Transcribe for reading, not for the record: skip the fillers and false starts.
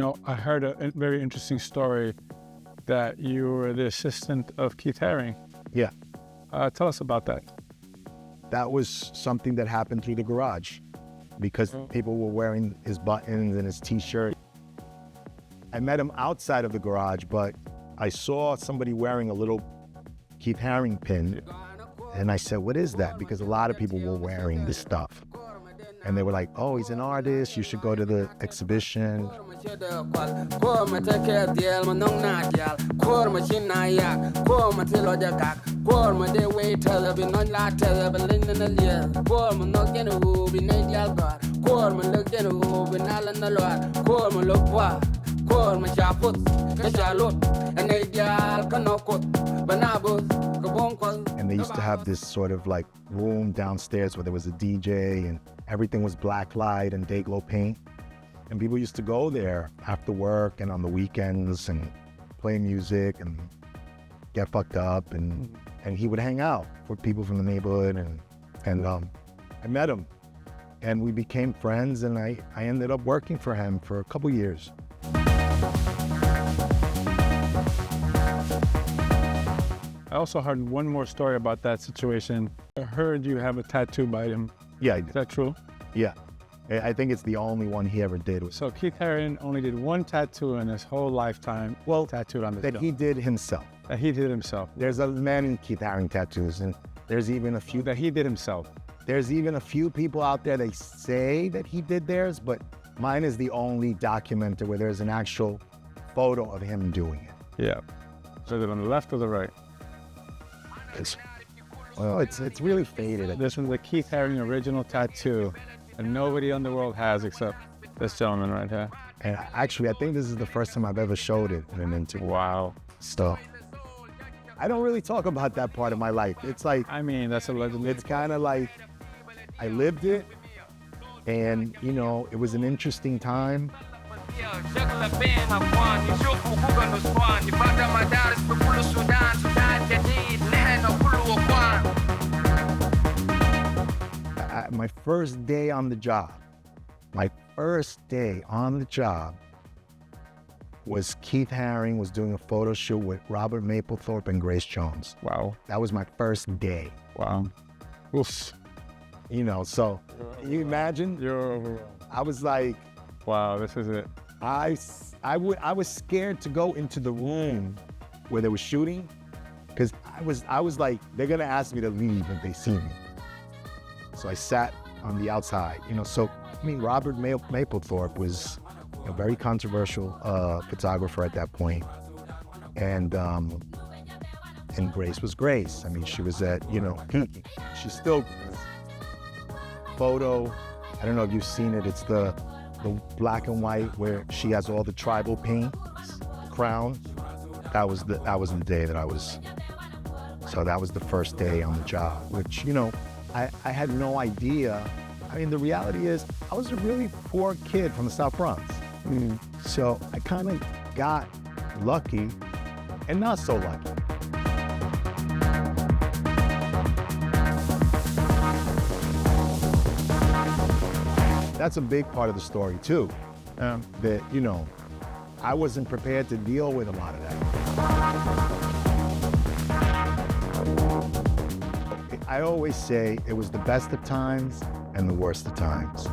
know, I heard a very interesting story that you were the assistant of Keith Haring. Yeah. Tell us about that. That was something that happened through the garage because people were wearing his buttons and his t-shirt. I met him outside of the garage, but I saw somebody wearing a little Keith Haring pin. And I said, what is that? Because a lot of people were wearing this stuff. And they were like, oh, he's an artist. You should go to the exhibition. And they used to have this sort of like room downstairs where there was a DJ and everything was black light and day glow paint. And people used to go there after work and on the weekends and play music and get fucked up. And he would hang out with people from the neighborhood. And I met him and we became friends, and I ended up working for him for a couple years. I also heard one more story about that situation. I heard you have a tattoo by him. Yeah, I did. Is that true? Yeah. I think it's the only one he ever did. So Keith Haring only did one tattoo in his whole lifetime. Well, tattooed on his that he did himself. That he did himself. There's a many Keith Haring tattoos, and there's even a few that he did himself. There's even a few people out there that say that he did theirs, but mine is the only documented where there's an actual photo of him doing it. Yeah. So is it on the left or the right? Well, it's really faded. This one's the Keith Haring original tattoo, and nobody in the world has except this gentleman right here. And actually, I think this is the first time I've ever showed it in an interview. Wow. So I don't really talk about that part of my life. It's like, I mean, that's a legend. It's kind of like I lived it, and you know, it was an interesting time. My first day on the job, was Keith Haring was doing a photo shoot with Robert Mapplethorpe and Grace Jones. Wow. That was my first day. Wow. Oof. You know, so you imagine? You're overwhelmed. I was like, wow, this is it. I was scared to go into the room where they were shooting, because I was like, they're gonna ask me to leave if they see me. So I sat on the outside, you know. So I mean, Robert Mapplethorpe was a very controversial photographer at that point, and Grace was Grace. I mean, she was at, you know, she's still photo. I don't know if you've seen it. It's the black and white where she has all the tribal paint, crown. That was the day that I was. So that was the first day on the job, which, you know, I had no idea. I mean, the reality is I was a really poor kid from the South Bronx. So I kind of got lucky and not so lucky. That's a big part of the story too, that, you know, I wasn't prepared to deal with a lot of that. I always say it was the best of times and the worst of times.